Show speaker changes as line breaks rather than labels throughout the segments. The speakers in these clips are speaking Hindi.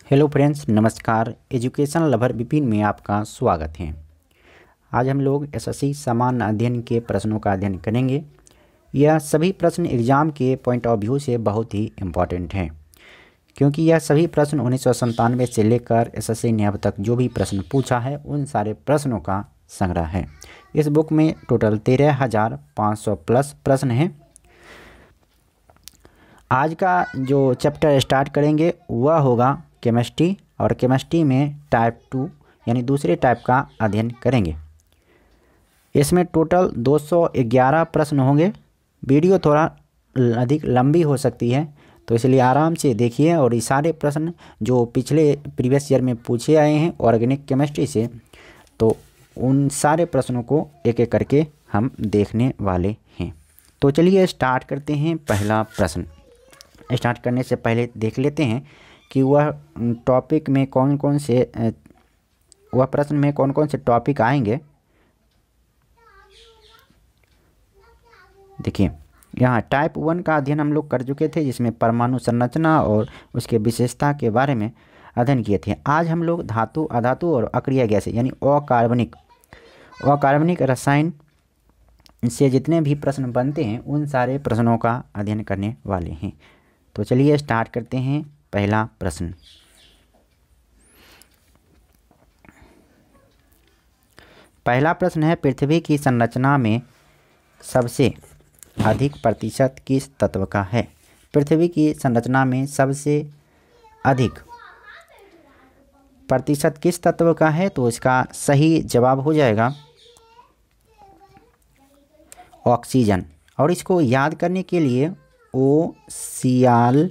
हेलो फ्रेंड्स, नमस्कार। एजुकेशन लवर विपिन में आपका स्वागत है। आज हम लोग एसएससी सामान्य अध्ययन के प्रश्नों का अध्ययन करेंगे। यह सभी प्रश्न एग्ज़ाम के पॉइंट ऑफ व्यू से बहुत ही इम्पॉर्टेंट हैं, क्योंकि यह सभी प्रश्न 1997 से लेकर एसएससी ने अब तक जो भी प्रश्न पूछा है उन सारे प्रश्नों का संग्रह है। इस बुक में टोटल 13,500 प्लस प्रश्न हैं। आज का जो चैप्टर स्टार्ट करेंगे वह होगा केमिस्ट्री, और केमिस्ट्री में टाइप 2 यानी दूसरे टाइप का अध्ययन करेंगे। इसमें टोटल 211 प्रश्न होंगे। वीडियो थोड़ा अधिक लंबी हो सकती है, तो इसलिए आराम से देखिए। और ये सारे प्रश्न जो पिछले प्रीवियस ईयर में पूछे आए हैं ऑर्गेनिक केमिस्ट्री से, तो उन सारे प्रश्नों को एक एक करके हम देखने वाले हैं। तो चलिए स्टार्ट करते हैं। पहला प्रश्न स्टार्ट करने से पहले देख लेते हैं कि वह टॉपिक में कौन कौन से वह प्रश्न में कौन कौन से टॉपिक आएंगे। देखिए, यहाँ टाइप 1 का अध्ययन हम लोग कर चुके थे, जिसमें परमाणु संरचना और उसके विशेषता के बारे में अध्ययन किए थे। आज हम लोग धातु, अधातु और अक्रिय गैसें यानी अकार्बनिक रसायन से जितने भी प्रश्न बनते हैं उन सारे प्रश्नों का अध्ययन करने वाले हैं। तो चलिए स्टार्ट करते हैं। पहला प्रश्न, है पृथ्वी की संरचना में सबसे अधिक प्रतिशत किस तत्व का है? पृथ्वी की संरचना में सबसे अधिक प्रतिशत किस तत्व का है? तो इसका सही जवाब हो जाएगा ऑक्सीजन। और इसको याद करने के लिए OCl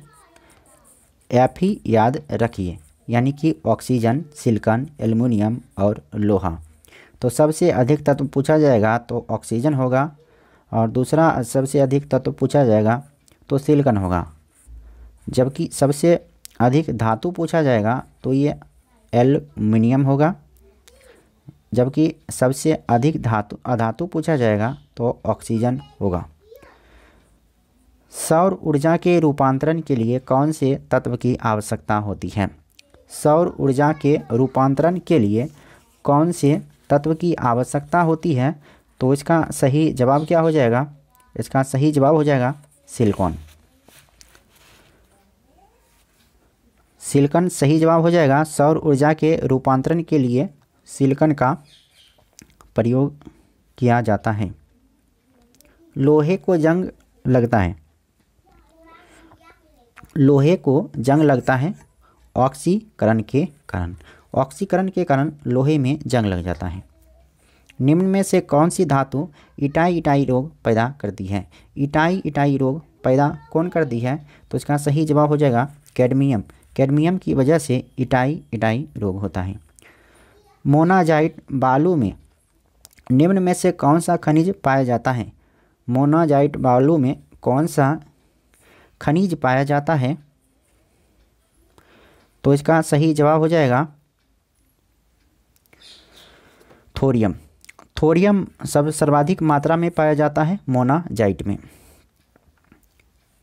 ही याद रखिए, यानी कि ऑक्सीजन, सिलिकॉन, एल्युमिनियम और लोहा। तो सबसे अधिक तत्व पूछा जाएगा तो ऑक्सीजन होगा, और दूसरा सबसे अधिक तत्व पूछा जाएगा तो सिलिकॉन होगा। जबकि सबसे अधिक धातु पूछा जाएगा तो ये एल्युमिनियम होगा। जबकि सबसे अधिक अधातु पूछा जाएगा तो ऑक्सीजन होगा। सौर ऊर्जा के रूपांतरण के लिए कौन से तत्व की आवश्यकता होती है? सौर ऊर्जा के रूपांतरण के लिए कौन से तत्व की आवश्यकता होती है? तो इसका सही जवाब क्या हो जाएगा? इसका सही जवाब हो जाएगा सिलिकॉन। सिलिकॉन सही जवाब हो जाएगा। सौर ऊर्जा के रूपांतरण के लिए सिलिकॉन का प्रयोग किया जाता है। लोहे को जंग लगता है ऑक्सीकरण के कारण। ऑक्सीकरण के कारण लोहे में जंग लग जाता है। निम्न में से कौन सी धातु इटाई रोग पैदा करती है? इटाई रोग पैदा कौन करती है? तो इसका सही जवाब हो जाएगा कैडमियम। कैडमियम की वजह से इटाई रोग होता है। मोनाजाइट बालू में निम्न में से कौन सा खनिज पाया जाता है? मोनाजाइट बालू में कौन सा खनिज पाया जाता है? तो इसका सही जवाब हो जाएगा थोरियम। थोरियम सर्वाधिक मात्रा में पाया जाता है मोनाजाइट में।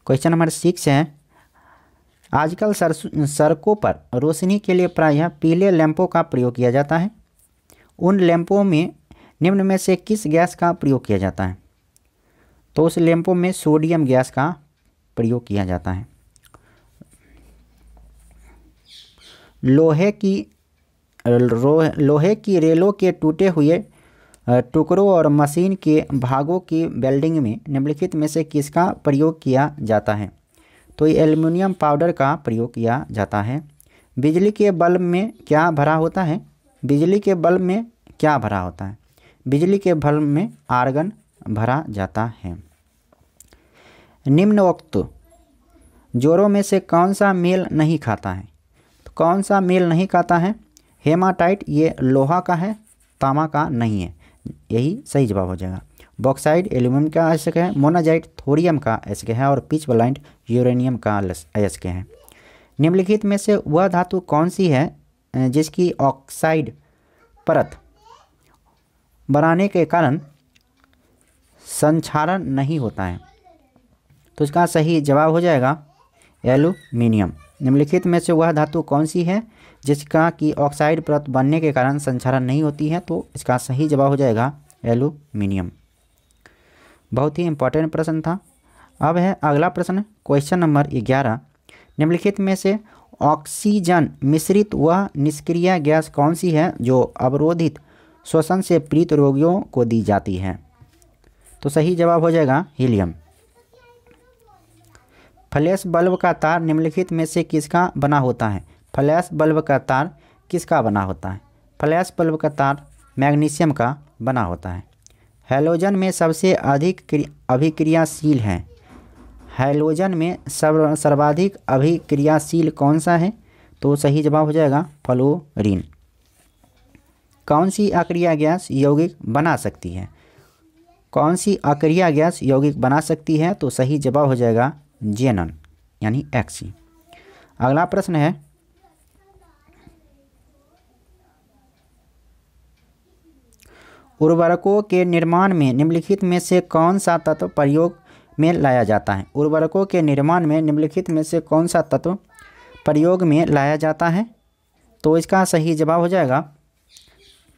क्वेश्चन नंबर 6 है, आजकल सड़कों पर रोशनी के लिए प्रायः पीले लैंपों का प्रयोग किया जाता है। उन लैंपों में निम्न में से किस गैस का प्रयोग किया जाता है? तो उस लैंपों में सोडियम गैस का प्रयोग किया जाता है। लोहे की रेलों के टूटे हुए टुकड़ों और मशीन के भागों की वेल्डिंग में निम्नलिखित में से किसका प्रयोग किया जाता है? तो ये एल्युमिनियम पाउडर का प्रयोग किया जाता है। बिजली के बल्ब में क्या भरा होता है? बिजली के बल्ब में क्या भरा होता है? बिजली के बल्ब में आर्गन भरा जाता है। निम्नोक्त जोड़ों में से कौन सा मेल नहीं खाता है? तो कौन सा मेल नहीं खाता है? हेमाटाइट ये लोहा का है, तांबा का नहीं है। यही सही जवाब हो जाएगा। बॉक्साइड एल्यूमिनियम का अयस्क है, मोनाजाइट थोरियम का अयस्क है, और पिचब्लाइट यूरेनियम का अयस्क है। निम्नलिखित में से वह धातु कौन सी है जिसकी ऑक्साइड परत बनाने के कारण संक्षारण नहीं होता है? तो इसका सही जवाब हो जाएगा एल्यूमिनियम। निम्नलिखित में से वह धातु कौन सी है जिसका कि ऑक्साइड परत बनने के कारण संक्षारण नहीं होती है? तो इसका सही जवाब हो जाएगा एल्यूमिनियम। बहुत ही इंपॉर्टेंट प्रश्न था। अब है अगला प्रश्न, क्वेश्चन नंबर 11। निम्नलिखित में से ऑक्सीजन मिश्रित वह निष्क्रिय गैस कौन सी है जो अवरोधित श्वसन से पीड़ित रोगियों को दी जाती है? तो सही जवाब हो जाएगा हीलियम। फ्लैश बल्ब का तार निम्नलिखित में से किसका बना होता है? फ्लैश बल्ब का तार किसका बना होता है? फ्लैश बल्ब का तार मैग्नीशियम का बना होता है। हैलोजन में सबसे अधिक अभिक्रियाशील है। हैलोजन में सर्वाधिक अभिक्रियाशील कौन सा है? तो सही जवाब हो जाएगा फ्लोरीन। कौन सी अक्रिया गैस यौगिक बना सकती है? कौन सी अक्रिया गैस यौगिक बना सकती है? तो सही जवाब हो जाएगा जेनन यानी एक्सी। अगला प्रश्न है, उर्वरकों के निर्माण में निम्नलिखित में से कौन सा तत्व प्रयोग में लाया जाता है? उर्वरकों के निर्माण में निम्नलिखित में से कौन सा तत्व प्रयोग में लाया जाता है? तो इसका सही जवाब हो जाएगा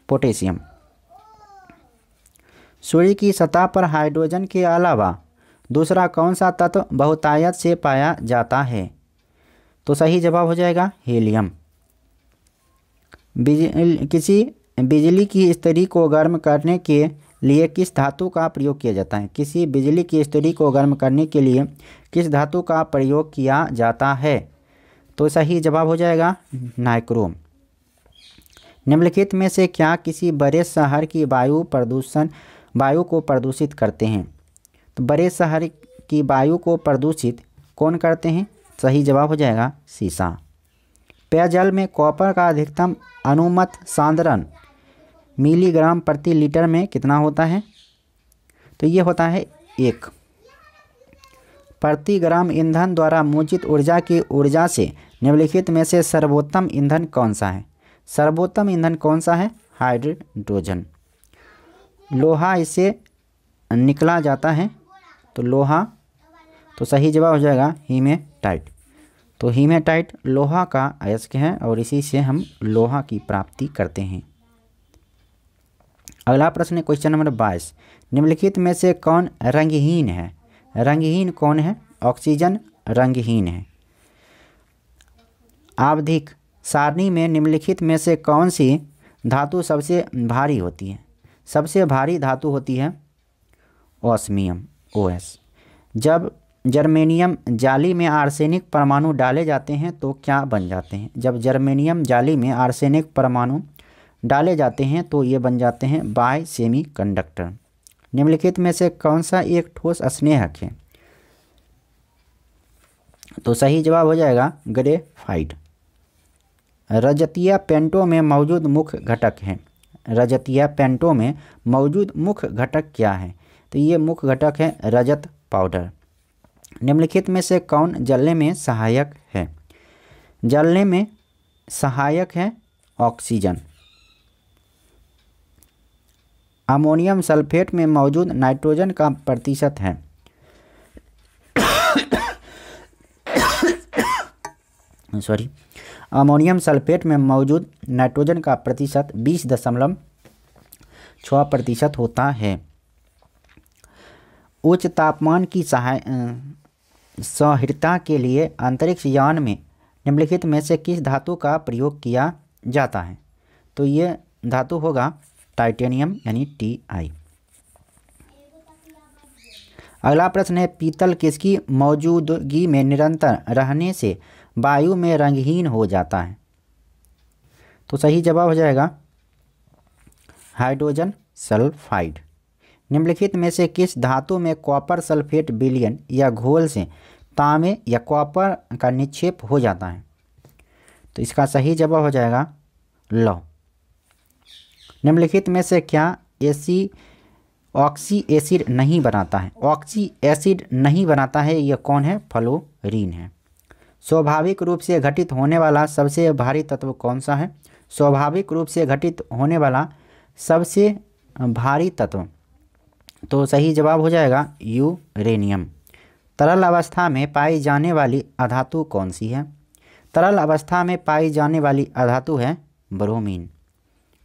पोटेशियम। सूर्य की सतह पर हाइड्रोजन के अलावा दूसरा कौन सा तत्व बहुतायत से पाया जाता है? तो सही जवाब हो जाएगा हीलियम। किसी बिजली की इस्त्री को गर्म करने के लिए किस धातु का प्रयोग किया जाता है? किसी बिजली की इस्त्री को गर्म करने के लिए किस धातु का प्रयोग किया जाता है? तो सही जवाब हो जाएगा नाइक्रोम। निम्नलिखित में से क्या किसी बड़े शहर की वायु को प्रदूषित करते हैं? तो बड़े शहर की वायु को प्रदूषित कौन करते हैं? सही जवाब हो जाएगा सीसा। पेयजल में कॉपर का अधिकतम अनुमत सांद्रण मिलीग्राम प्रति लीटर में कितना होता है? तो ये होता है 1। प्रति ग्राम ईंधन द्वारा मोचित ऊर्जा की ऊर्जा से निम्नलिखित में से सर्वोत्तम ईंधन कौन सा है? सर्वोत्तम ईंधन कौन सा है? हाइड्रोजन। लोहा इससे निकला जाता है, तो लोहा, तो सही जवाब हो जाएगा हीमेटाइट। तो हीमेटाइट लोहा का अयस्क है और इसी से हम लोहा की प्राप्ति करते हैं। अगला प्रश्न है क्वेश्चन नंबर 22। निम्नलिखित में से कौन रंगहीन है? रंगहीन कौन है? ऑक्सीजन रंगहीन है। आवधिक सारणी में निम्नलिखित में से कौन सी धातु सबसे भारी होती है? सबसे भारी धातु होती है ऑस्मियम OS। जब जर्मेनियम जाली में आर्सेनिक परमाणु डाले जाते हैं तो क्या बन जाते हैं? जब जर्मेनियम जाली में आर्सेनिक परमाणु डाले जाते हैं तो ये बन जाते हैं बाय सेमीकंडक्टर। निम्नलिखित में से कौन सा एक ठोस स्नेहक है? तो सही जवाब हो जाएगा ग्रेफाइट। रजतीय पेंटो में मौजूद मुख्य घटक हैं। रजतीय पेंटो में मौजूद मुख्य घटक क्या है? तो ये मुख्य घटक है रजत पाउडर। निम्नलिखित में से कौन जलने में सहायक है? जलने में सहायक है ऑक्सीजन। अमोनियम सल्फेट में मौजूद नाइट्रोजन का प्रतिशत है अमोनियम सल्फेट में मौजूद नाइट्रोजन का प्रतिशत 20.6% होता है। उच्च तापमान की सह्यता के लिए अंतरिक्ष यान में निम्नलिखित में से किस धातु का प्रयोग किया जाता है? तो ये धातु होगा टाइटेनियम यानी Ti। अगला प्रश्न है, पीतल किसकी मौजूदगी में निरंतर रहने से वायु में रंगहीन हो जाता है? तो सही जवाब हो जाएगा हाइड्रोजन सल्फाइड। निम्नलिखित में से किस धातु में कॉपर सल्फेट विलयन या घोल से तांबे या कॉपर का निक्षेप हो जाता है? तो इसका सही जवाब हो जाएगा लौह। निम्नलिखित में से क्या ऑक्सी एसिड नहीं बनाता है? ऑक्सी एसिड नहीं बनाता है, यह कौन है? फ्लोरीन है। स्वाभाविक रूप से घटित होने वाला सबसे भारी तत्व कौन सा है? स्वाभाविक रूप से घटित होने वाला सबसे भारी तत्व, तो सही जवाब हो जाएगा यूरेनियम। तरल अवस्था में पाई जाने वाली अधातु कौन सी है? तरल अवस्था में पाई जाने वाली अधातु है ब्रोमीन।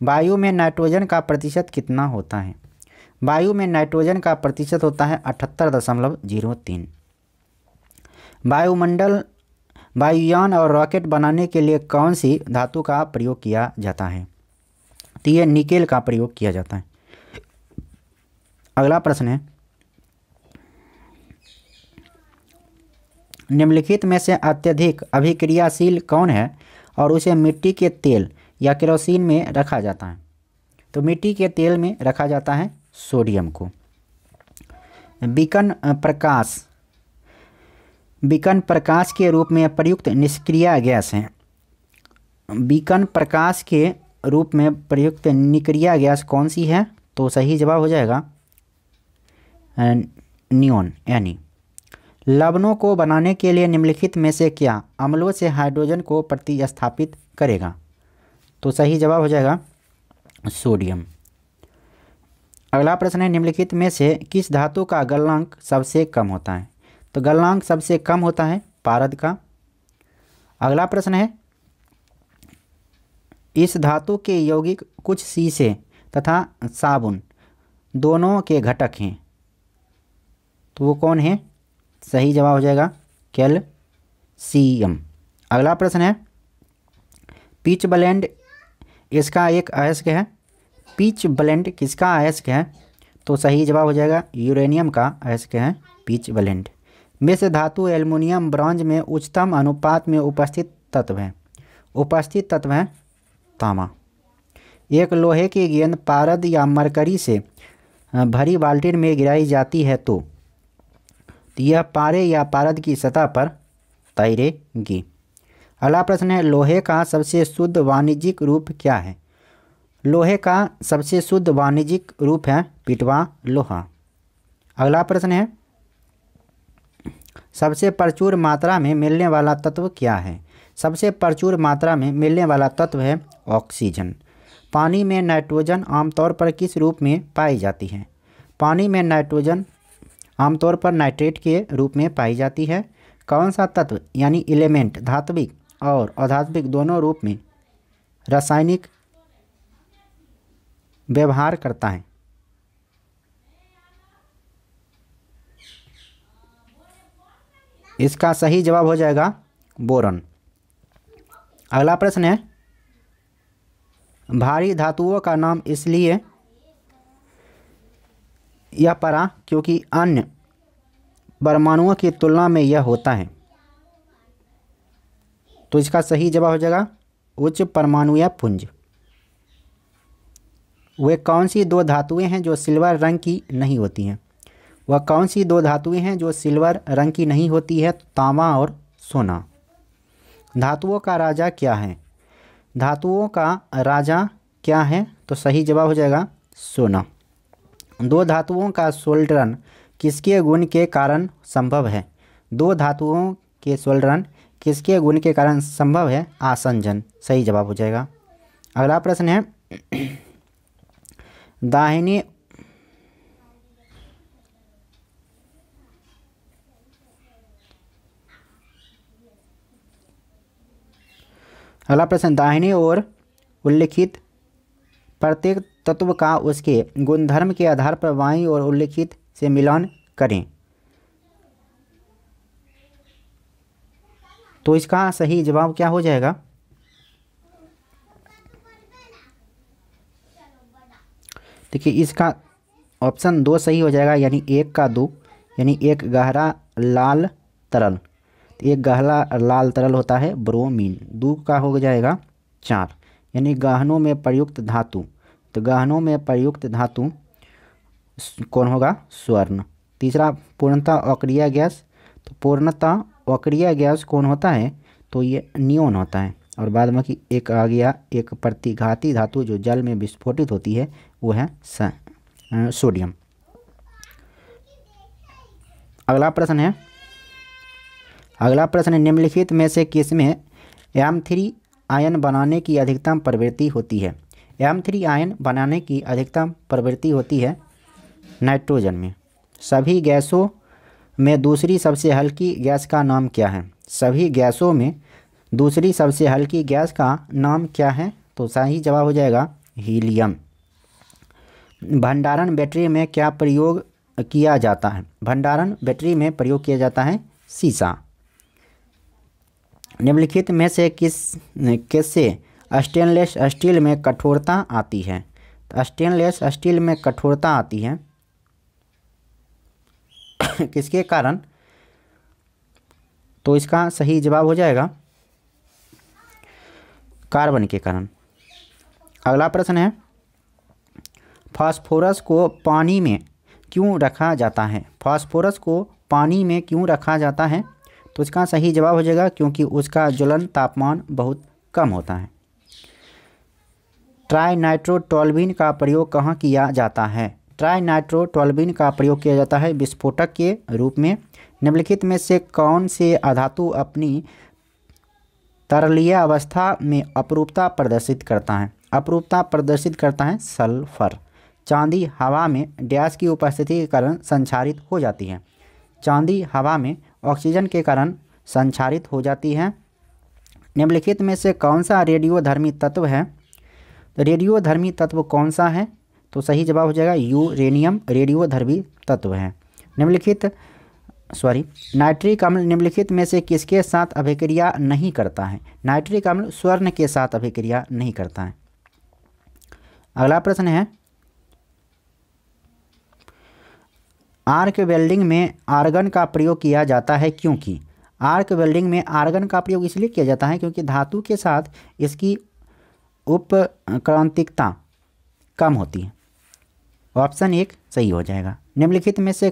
वायु में नाइट्रोजन का प्रतिशत कितना होता है? वायु में नाइट्रोजन का प्रतिशत होता है 78.03। वायुमंडल वायुयान और रॉकेट बनाने के लिए कौन सी धातु का प्रयोग किया जाता है? तो ये निकेल का प्रयोग किया जाता है। अगला प्रश्न है, निम्नलिखित में से अत्यधिक अभिक्रियाशील कौन है और उसे मिट्टी के तेल या केरोसिन में रखा जाता है? तो मिट्टी के तेल में रखा जाता है सोडियम को। बीकन प्रकाश के रूप में प्रयुक्त निष्क्रिय गैस है। बीकन प्रकाश के रूप में प्रयुक्त निष्क्रिय गैस कौन सी है? तो सही जवाब हो जाएगा नियोन यानी। लवणों को बनाने के लिए निम्नलिखित में से क्या अम्लों से हाइड्रोजन को प्रतिस्थापित करेगा? तो सही जवाब हो जाएगा सोडियम। अगला प्रश्न है, निम्नलिखित में से किस धातु का गलनांक सबसे कम होता है? तो गलनांक सबसे कम होता है पारद का। अगला प्रश्न है, इस धातु के यौगिक कुछ शीशे तथा साबुन दोनों के घटक हैं, तो वो कौन है? सही जवाब हो जाएगा कैल्शियम। अगला प्रश्न है, पिच ब्लेंड इसका एक अयस्क है। पिच ब्लेंड किसका अयस्क है? तो सही जवाब हो जाएगा यूरेनियम का अयस्क है पिच ब्लेंड। मिश्र धातु एल्युमिनियम ब्रॉन्ज में उच्चतम अनुपात में उपस्थित तत्व है। उपस्थित तत्व है तांबा। एक लोहे की गेंद पारद या मरकरी से भरी बाल्टी में गिराई जाती है तो यह पारे या पारद की सतह पर तैरेगी। अगला प्रश्न है, लोहे का सबसे शुद्ध वाणिज्यिक रूप क्या है? लोहे का सबसे शुद्ध वाणिज्यिक रूप है पिटवा लोहा। अगला प्रश्न है, सबसे प्रचुर मात्रा में मिलने वाला तत्व क्या है? सबसे प्रचुर मात्रा में मिलने वाला तत्व है ऑक्सीजन। पानी में नाइट्रोजन आमतौर पर किस रूप में पाई जाती है? पानी में नाइट्रोजन आमतौर पर नाइट्रेट के रूप में पाई जाती है। कौन सा तत्व यानी एलिमेंट धात्विक और अधात्विक दोनों रूप में रासायनिक व्यवहार करता है? इसका सही जवाब हो जाएगा बोरन। अगला प्रश्न है, भारी धातुओं का नाम इसलिए यह पड़ा क्योंकि अन्य परमाणुओं की तुलना में यह होता है। तो इसका सही जवाब हो जाएगा उच्च परमाणुीय पुंज। वे कौन सी दो धातुएं हैं जो सिल्वर रंग की नहीं होती हैं? वह कौन सी दो धातुएं हैं जो सिल्वर रंग की नहीं होती है? तांबा और सोना। धातुओं का राजा क्या है? धातुओं का राजा क्या है? तो सही जवाब हो जाएगा सोना। दो धातुओं का सोल्डरन किसके गुण के कारण संभव है? दो धातुओं के सोल्डरन किसके गुण के कारण संभव है? आसंजन। सही जवाब हो जाएगा। अगला प्रश्न है, दाहिने अगला प्रश्न, दाहिने ओर उल्लिखित प्रत्येक तत्व का उसके गुणधर्म के आधार पर बाईं ओर उल्लिखित से मिलान करें। तो इसका सही जवाब क्या हो जाएगा? देखिए इसका ऑप्शन 2 सही हो जाएगा, यानी 1 का 2, यानी एक गहरा लाल तरल। तो एक गहरा लाल तरल होता है ब्रोमीन। 2 का हो जाएगा 4, यानी गहनों में प्रयुक्त धातु। तो गहनों में प्रयुक्त धातु कौन होगा? स्वर्ण। तीसरा पूर्णतः अक्रिय गैस। तो पूर्णतः अक्रिय गैस कौन होता है? तो ये नियोन होता है। और बाद में कि एक आ गया एक प्रतिघाती धातु जो जल में विस्फोटित होती है, वो है सोडियम। अगला प्रश्न है, निम्नलिखित में से किसमें M3 आयन बनाने की अधिकतम प्रवृत्ति होती है? M3 आयन बनाने की अधिकतम प्रवृत्ति होती है नाइट्रोजन में। सभी गैसों में दूसरी सबसे हल्की गैस का नाम क्या है? सभी गैसों में दूसरी सबसे हल्की गैस का नाम क्या है? तो सही जवाब हो जाएगा हीलियम। भंडारण बैटरी में क्या प्रयोग किया जाता है? भंडारण बैटरी में प्रयोग किया जाता है शीशा। निम्नलिखित में से किससे स्टेनलेस स्टील में कठोरता आती है? तो स्टेनलेस स्टील में कठोरता आती है किसके कारण? तो इसका सही जवाब हो जाएगा कार्बन के कारण। अगला प्रश्न है, फास्फोरस को पानी में क्यों रखा जाता है? फास्फोरस को पानी में क्यों रखा जाता है? तो इसका सही जवाब हो जाएगा क्योंकि उसका ज्वलन तापमान बहुत कम होता है। ट्राइनाइट्रोटोल्यूइन का प्रयोग कहाँ किया जाता है? ट्राइनाइट्रोटोल्यूइन का प्रयोग किया जाता है विस्फोटक के रूप में। निम्नलिखित में से कौन से अधातु अपनी तरलीय अवस्था में अपरूपता प्रदर्शित करता है? अपरूपता प्रदर्शित करता है सल्फर। चांदी हवा में डैश की उपस्थिति के कारण संक्षारित हो जाती है। चांदी हवा में ऑक्सीजन के कारण संक्षारित हो जाती है। निम्नलिखित में से कौन सा रेडियोधर्मी तत्व है? रेडियोधर्मी तत्व कौन सा है? तो सही जवाब हो जाएगा यूरेनियम रेडियोधर्मी तत्व है। नाइट्रिक अम्ल निम्नलिखित में से किसके साथ अभिक्रिया नहीं करता है? नाइट्रिक अम्ल स्वर्ण के साथ अभिक्रिया नहीं करता है। अगला प्रश्न है, आर्क वेल्डिंग में आर्गन का प्रयोग किया जाता है क्योंकि? आर्क वेल्डिंग में आर्गन का प्रयोग इसलिए किया जाता है क्योंकि धातु के साथ इसकी उपक्रांतिकता कम होती है। ऑप्शन 1 सही हो जाएगा। निम्नलिखित में से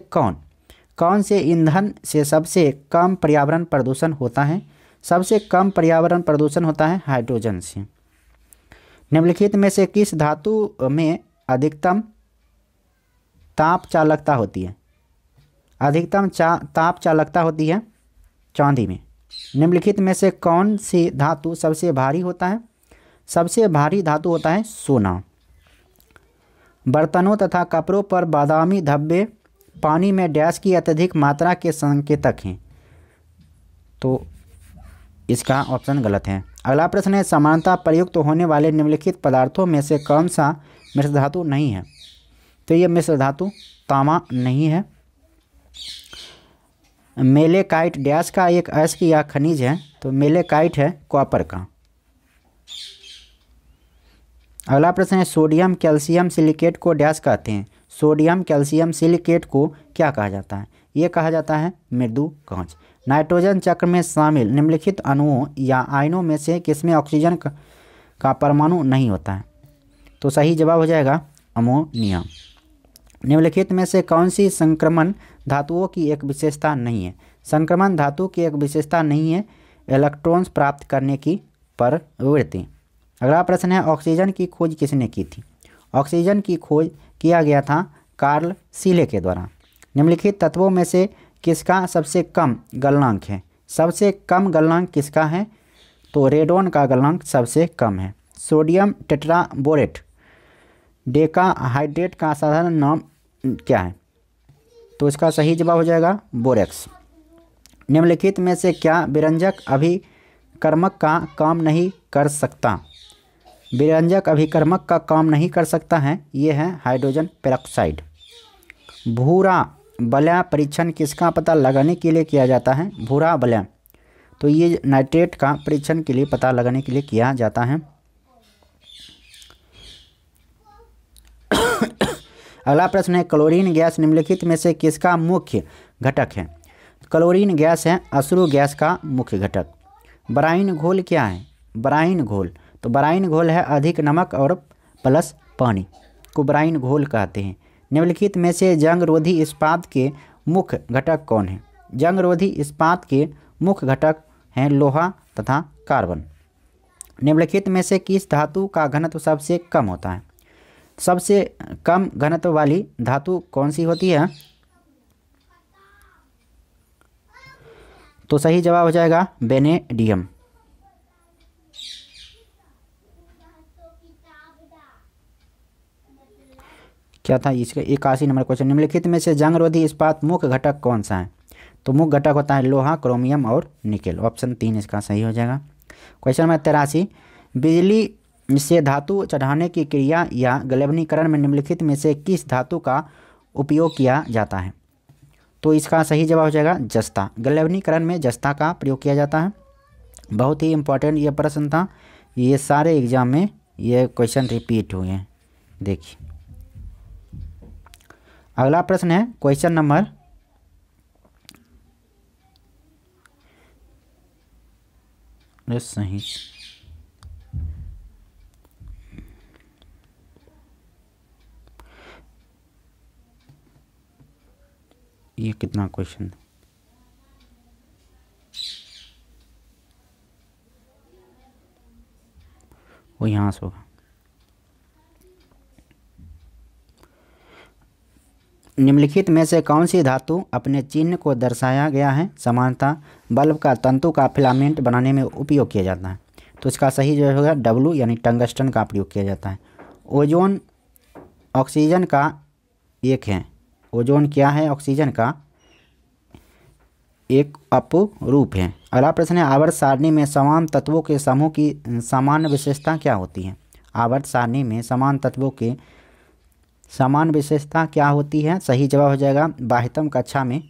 कौन से ईंधन से सबसे कम पर्यावरण प्रदूषण होता है? सबसे कम पर्यावरण प्रदूषण होता है हाइड्रोजन से। निम्नलिखित में से किस धातु में अधिकतम ताप चालकता होती है? अधिकतम ताप चालकता होती है चांदी में। निम्नलिखित में से कौन सी धातु सबसे भारी होता है? सबसे भारी धातु होता है सोना। बर्तनों तथा कपड़ों पर बादामी धब्बे पानी में डैश की अत्यधिक मात्रा के संकेतक हैं। तो इसका ऑप्शन गलत है। अगला प्रश्न है, समानता प्रयुक्त होने वाले निम्नलिखित पदार्थों में से कौन सा मिश्र धातु नहीं है? तो ये मिश्र धातु तांबा नहीं है। मेलेकाइट डैश का एक अयस्क या खनिज है, तो मेलेकाइट है कॉपर का। अगला प्रश्न है, सोडियम कैल्शियम सिलिकेट को डैश कहते हैं? सोडियम कैल्शियम सिलिकेट को क्या कहा जाता है? ये कहा जाता है मृदु कांच। नाइट्रोजन चक्र में शामिल निम्नलिखित अणुओं या आयनों में से किसमें ऑक्सीजन का परमाणु नहीं होता है? तो सही जवाब हो जाएगा अमोनिया। निम्नलिखित में से कौन सी संक्रमण धातुओं की एक विशेषता नहीं है? संक्रमण धातु की एक विशेषता नहीं है इलेक्ट्रॉन्स प्राप्त करने की प्रवृत्ति। अगला प्रश्न है, ऑक्सीजन की खोज किसने की थी? ऑक्सीजन की खोज किया गया था कार्ल सीले के द्वारा। निम्नलिखित तत्वों में से किसका सबसे कम गलनांक है? सबसे कम गलनांक किसका है? तो रेडोन का गलनांक सबसे कम है। सोडियम टेट्राबोरेट डेकाहाइड्रेट का साधारण नाम क्या है? तो इसका सही जवाब हो जाएगा बोरेक्स। निम्नलिखित में से क्या विरंजक अभिकर्मक का काम नहीं कर सकता? विरंजक अभिकर्मक का काम नहीं कर सकता है, ये है हाइड्रोजन पेरोक्साइड। भूरा बलय परीक्षण किसका पता लगाने के लिए किया जाता है? भूरा बलय, तो ये नाइट्रेट का परीक्षण के लिए पता लगाने के लिए किया जाता है। अगला प्रश्न है, क्लोरीन गैस निम्नलिखित में से किसका मुख्य घटक है? क्लोरीन गैस है अश्रु गैस का मुख्य घटक। ब्राइन घोल क्या है? ब्राइन घोल, तो ब्राइन घोल है अधिक नमक और प्लस पानी को ब्राइन घोल कहते हैं। निम्नलिखित में से जंग रोधी इस्पात के मुख्य घटक कौन है? जंग रोधी इस्पात के मुख्य घटक हैं लोहा तथा कार्बन। निम्नलिखित में से किस धातु का घनत्व सबसे कम होता है? सबसे कम घनत्व वाली धातु कौन सी होती है? तो सही जवाब हो जाएगा वेनेडियम। क्या था इसका 81 नंबर क्वेश्चन। निम्नलिखित में से जंग रोधी इस्पात मुख्य घटक कौन सा है? तो मुख्य घटक होता है लोहा, क्रोमियम और निकेल। ऑप्शन 3 इसका सही हो जाएगा। क्वेश्चन नंबर 83, बिजली से धातु चढ़ाने की क्रिया या गलवनीकरण में निम्नलिखित में से किस धातु का उपयोग किया जाता है? तो इसका सही जवाब हो जाएगा जस्ता। गलवनीकरण में जस्ता का प्रयोग किया जाता है। बहुत ही इंपॉर्टेंट ये प्रश्न था, ये सारे एग्जाम में ये क्वेश्चन रिपीट हुए हैं। देखिए अगला प्रश्न है क्वेश्चन नंबर 1 ये कितना क्वेश्चन वो यहाँ से होगा। निम्नलिखित में से कौन सी धातु अपने चिन्ह को दर्शाया गया है? समानता बल्ब का तंतु का फिलामेंट बनाने में उपयोग किया जाता है। तो इसका सही जो होगा डब्लू यानी टंगस्टन का प्रयोग किया जाता है। ओजोन ऑक्सीजन का एक है। ओजोन क्या है? ऑक्सीजन का एक अपरूप है। अगला प्रश्न है आवर्त सारणी में समान तत्वों के समूह की सामान्य विशेषता क्या होती है? आवर्त सारणी में समान तत्वों के समान विशेषता क्या होती है? सही जवाब हो जाएगा बाह्यतम कक्षा में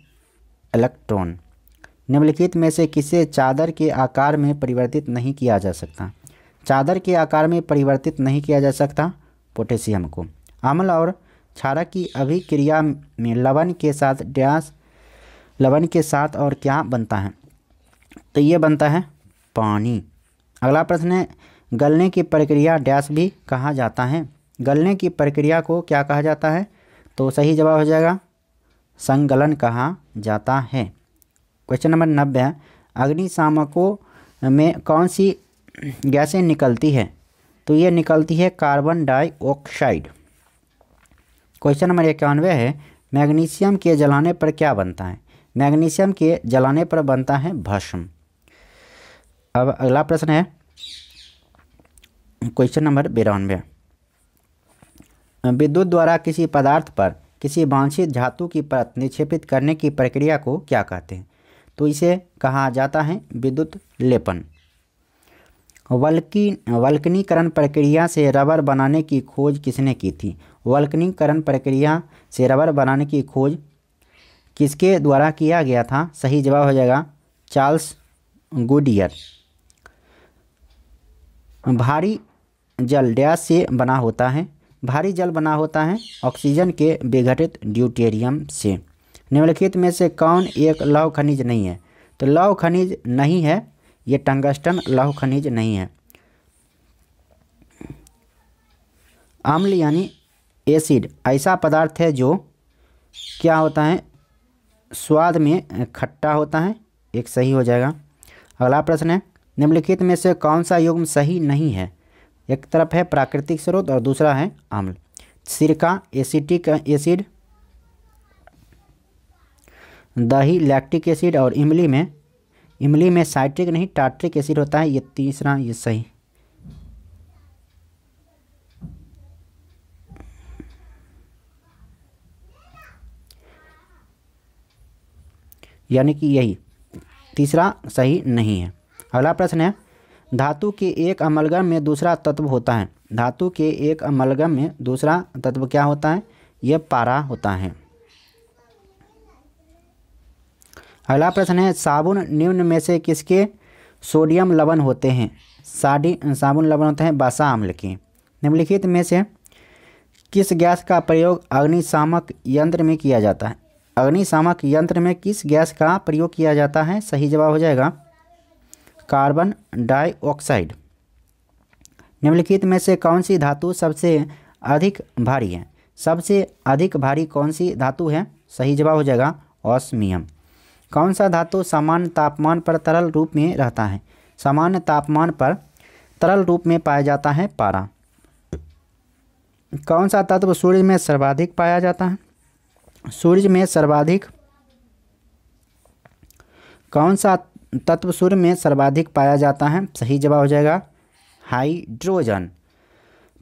इलेक्ट्रॉन। निम्नलिखित में से किसे चादर के आकार में परिवर्तित नहीं किया जा सकता? चादर के आकार में परिवर्तित नहीं किया जा सकता पोटेशियम को। अम्ल और क्षारक की अभिक्रिया में लवण के साथ और क्या बनता है? तो ये बनता है पानी। अगला प्रश्न है गलने की प्रक्रिया डैश भी कहा जाता है। गलने की प्रक्रिया को क्या कहा जाता है? तो सही जवाब हो जाएगा संगलन कहा जाता है। क्वेश्चन नंबर 90 है अग्निशामकों में कौन सी गैसें निकलती है? तो ये निकलती है कार्बन डाइऑक्साइड। क्वेश्चन नंबर 91 है मैग्नीशियम के जलाने पर क्या बनता है? मैग्नीशियम के जलाने पर बनता है भस्म। अब अगला प्रश्न है क्वेश्चन नंबर 92, विद्युत द्वारा किसी पदार्थ पर किसी वांछित धातु की परत निक्षेपित करने की प्रक्रिया को क्या कहते हैं? तो इसे कहा जाता है विद्युत लेपन। वल्कनीकरण प्रक्रिया से रबर बनाने की खोज किसने की थी? वल्कनीकरण प्रक्रिया से रबर बनाने की खोज किसके द्वारा किया गया था? सही जवाब हो जाएगा चार्ल्स गुडियर। भारी जल डैश से बना होता है? भारी जल बना होता है ऑक्सीजन के विघटित ड्यूटेरियम से। निम्नलिखित में से कौन एक लौह खनिज नहीं है? तो लौह खनिज नहीं है ये टंगस्टन लौह खनिज नहीं है। अम्ल यानी एसिड ऐसा पदार्थ है जो क्या होता है स्वाद में खट्टा होता है। एक सही हो जाएगा। अगला प्रश्न है निम्नलिखित में से कौन सा युग्म सही नहीं है? एक तरफ है प्राकृतिक स्रोत और दूसरा है अम्ल। सिरका एसिटिक एसिड, दही लैक्टिक एसिड और इमली में साइट्रिक नहीं टार्ट्रिक एसिड होता है। ये तीसरा ये सही। यानी कि यही तीसरा सही नहीं है। अगला प्रश्न है धातु के एक अमलगम में दूसरा तत्व होता है। धातु के एक अमलगम में दूसरा तत्व क्या होता है? यह पारा होता है। अगला प्रश्न है साबुन निम्न में से किसके सोडियम लवण होते हैं? साबुन लवण होते हैं बासा अम्ल के। निम्नलिखित में से किस गैस का प्रयोग अग्निशामक यंत्र में किया जाता है? अग्निशामक यंत्र में किस गैस का प्रयोग किया जाता है? सही जवाब हो जाएगा कार्बन डाइऑक्साइड। निम्नलिखित में से कौन सी धातु सबसे अधिक भारी है? सबसे अधिक भारी कौन सी धातु है? सही जवाब हो जाएगा ऑस्मियम। कौन सा धातु सामान्य तापमान पर तरल रूप में रहता है? सामान्य तापमान पर तरल रूप में पाया जाता है पारा। कौन सा तत्व सूर्य में सर्वाधिक पाया जाता है? सूर्य में सर्वाधिक कौन सा तत्व सूर्य में सर्वाधिक पाया जाता है? सही जवाब हो जाएगा हाइड्रोजन।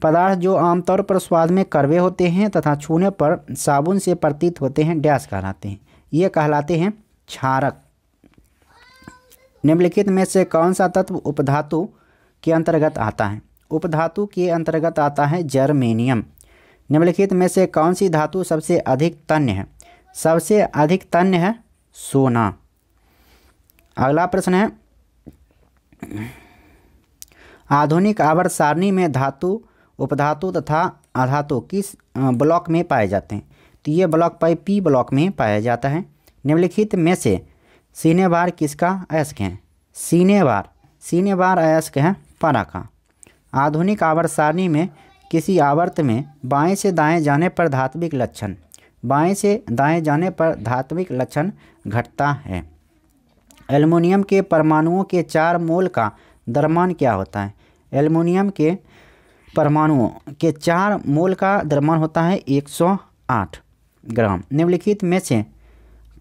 पदार्थ जो आमतौर पर स्वाद में कड़वे होते हैं तथा छूने पर साबुन से प्रतीत होते हैं डैश कहलाते हैं। ये कहलाते हैं क्षारक। निम्नलिखित में से कौन सा तत्व उपधातु के अंतर्गत आता है? उपधातु के अंतर्गत आता है जर्मेनियम। निम्नलिखित में से कौन सी धातु सबसे अधिक तन्य है? सबसे अधिक तन्य है सोना। अगला प्रश्न है, आधुनिक आवर्त सारणी में धातु, उपधातु तथा अधातु किस ब्लॉक में पाए जाते हैं? तो ये ब्लॉक पी ब्लॉक में पाया जाता है। निम्नलिखित में से सीनेवार किसका अयस्क है? सीनेवार अयस्क है परा का। आधुनिक आवर्त सारणी में किसी आवर्त में बाएं से दाएं जाने पर धात्विक लक्षण, बाएं से दाएं जाने पर धात्विक लक्षण घटता है। एल्युमिनियम के परमाणुओं के 4 मोल का द्रव्यमान क्या होता है? एल्युमिनियम के परमाणुओं के 4 मोल का द्रव्यमान होता है 108 ग्राम। निम्नलिखित में से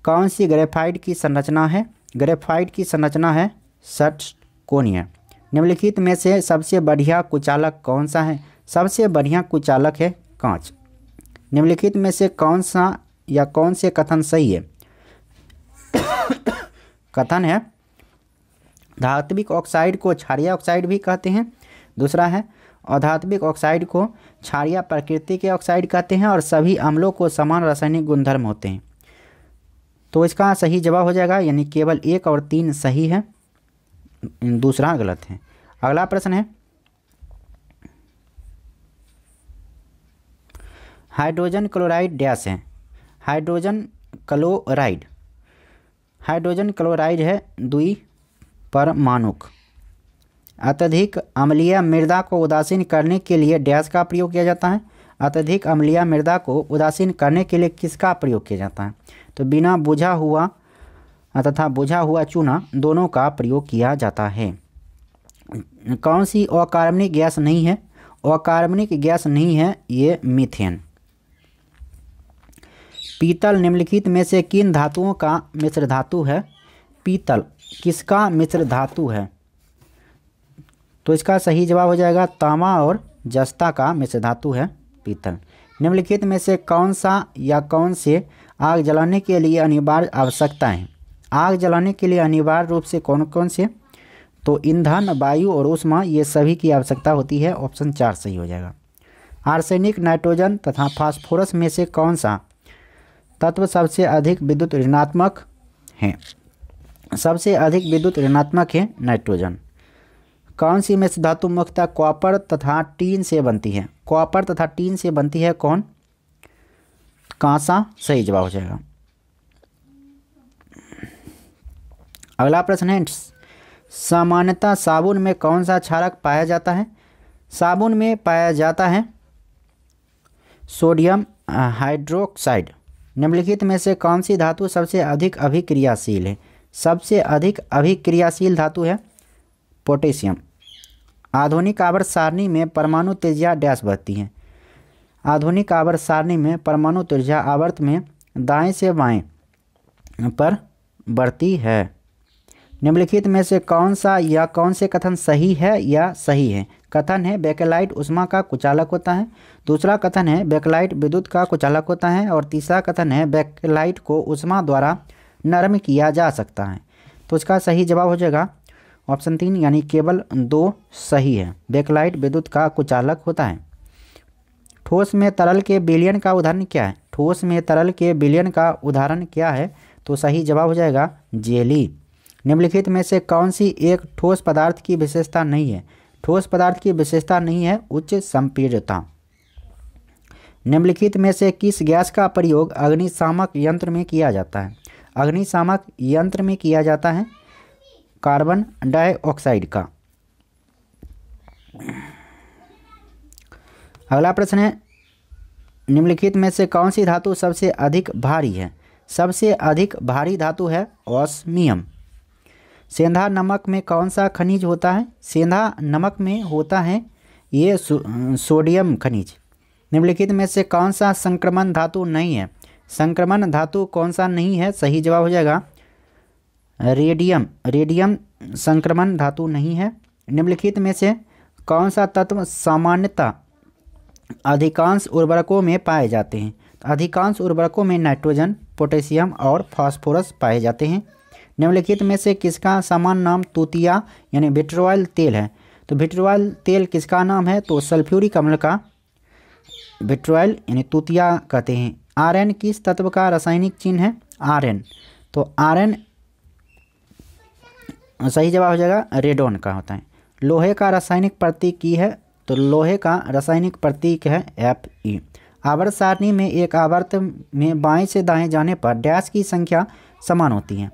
कौन सी ग्रेफाइट की संरचना है? ग्रेफाइट की संरचना है षटकोणीय। निम्नलिखित में से सबसे बढ़िया कुचालक कौन सा है? सबसे बढ़िया कुचालक है कांच। निम्नलिखित में से कौन सा या कौन से कथन सही है? कथन है धात्विक ऑक्साइड को क्षारीय ऑक्साइड भी कहते हैं। दूसरा है अधात्विक ऑक्साइड को क्षारीय प्रकृति के ऑक्साइड कहते हैं और सभी अम्लों को समान रासायनिक गुणधर्म होते हैं। तो इसका सही जवाब हो जाएगा, यानी केवल 1 और 3 सही है, दूसरा गलत है। अगला प्रश्न है, हाइड्रोजन क्लोराइड डैश है? हाइड्रोजन क्लोराइड है द्विपरमाणुक। अत्यधिक अम्लीय मृदा को उदासीन करने के लिए डैश का प्रयोग किया जाता है? अत्यधिक अम्लीय मृदा को उदासीन करने के लिए किसका प्रयोग किया जाता है? तो बिना बुझा हुआ तथा बुझा हुआ चूना दोनों का प्रयोग किया जाता है। कौन सी अकार्बनिक गैस नहीं है? अकार्बनिक गैस नहीं है ये मीथेन। पीतल निम्नलिखित में से किन धातुओं का मिश्र धातु है? पीतल किसका मिश्र धातु है? तो इसका सही जवाब हो जाएगा तांबा और जस्ता का मिश्र धातु है पीतल। निम्नलिखित में से कौन सा या कौन से आग जलाने के लिए अनिवार्य आवश्यकता है? आग जलाने के लिए अनिवार्य रूप से कौन कौन से? तो ईंधन, वायु और ऊष्मा, ये सभी की आवश्यकता होती है। ऑप्शन 4 सही हो जाएगा। आर्सेनिक, नाइट्रोजन तथा फास्फोरस में से कौन सा तत्व सबसे अधिक विद्युत ऋणात्मक है? सबसे अधिक विद्युत ऋणात्मक है नाइट्रोजन। कौन सी मिश्र धातु मुख्यतः कॉपर तथा टीन से बनती है? कॉपर तथा टीन से बनती है कौन? कांसा सही जवाब हो जाएगा। अगला प्रश्न है, सामान्यतः साबुन में कौन सा क्षारक पाया जाता है? साबुन में पाया जाता है सोडियम हाइड्रोक्साइड। निम्नलिखित में से कौन सी धातु सबसे अधिक अभिक्रियाशील है? सबसे अधिक अभिक्रियाशील धातु है पोटेशियम। आधुनिक आवर्त सारणी में परमाणु त्रिज्या डैश बढ़ती है? आधुनिक आवर्त सारणी में परमाणु त्रिज्या आवर्त में दाएं से बाएं पर बढ़ती है। निम्नलिखित में से कौन सा या कौन से कथन सही है या सही है? कथन है बेकेलाइट ऊष्मा का कुचालक होता है। दूसरा कथन है बेकेलाइट विद्युत का कुचालक होता है। और तीसरा कथन है बेकेलाइट को ऊष्मा द्वारा नरम किया जा सकता है। तो इसका सही जवाब हो जाएगा ऑप्शन 3, यानी केवल 2 सही है। बेकेलाइट विद्युत का कुचालक होता है। ठोस में तरल के विलयन का उदाहरण क्या है? ठोस में तरल के विलयन का उदाहरण क्या है? तो सही जवाब हो जाएगा जेली। निम्नलिखित में से कौन सी एक ठोस पदार्थ की विशेषता नहीं है? ठोस पदार्थ की विशेषता नहीं है उच्च संपीड़ितता। निम्नलिखित में से किस गैस का प्रयोग अग्निशामक यंत्र में किया जाता है? अग्निशामक यंत्र में किया जाता है कार्बन डाइऑक्साइड का। अगला प्रश्न है, निम्नलिखित में से कौन सी धातु सबसे अधिक भारी है? सबसे अधिक भारी धातु है ऑस्मियम। सेंधा नमक में कौन सा खनिज होता है? सेंधा नमक में होता है ये सोडियम खनिज। निम्नलिखित में से कौन सा संक्रमण धातु नहीं है? संक्रमण धातु कौन सा नहीं है? सही जवाब हो जाएगा रेडियम। रेडियम संक्रमण धातु नहीं है। निम्नलिखित में से कौन सा तत्व सामान्यतः अधिकांश उर्वरकों में पाए जाते हैं? अधिकांश उर्वरकों में नाइट्रोजन, पोटेशियम और फास्फोरस पाए जाते हैं। निम्नलिखित में से किसका सामान्य नाम तूतिया यानी विट्रोल तेल है? तो विट्रोल तेल किसका नाम है? तो सल्फ्यूरिक अम्ल का विट्रोल यानी तूतिया कहते हैं। आरएन किस तत्व का रासायनिक चिन्ह है? आरएन, तो आरएन सही जवाब हो जाएगा रेडोन का होता है। लोहे का रासायनिक प्रतीक की है? तो लोहे का रासायनिक प्रतीक है Fe। आवर्त सारणी में एक आवर्त में बाएं से दाएं जाने पर डैश की संख्या समान होती है,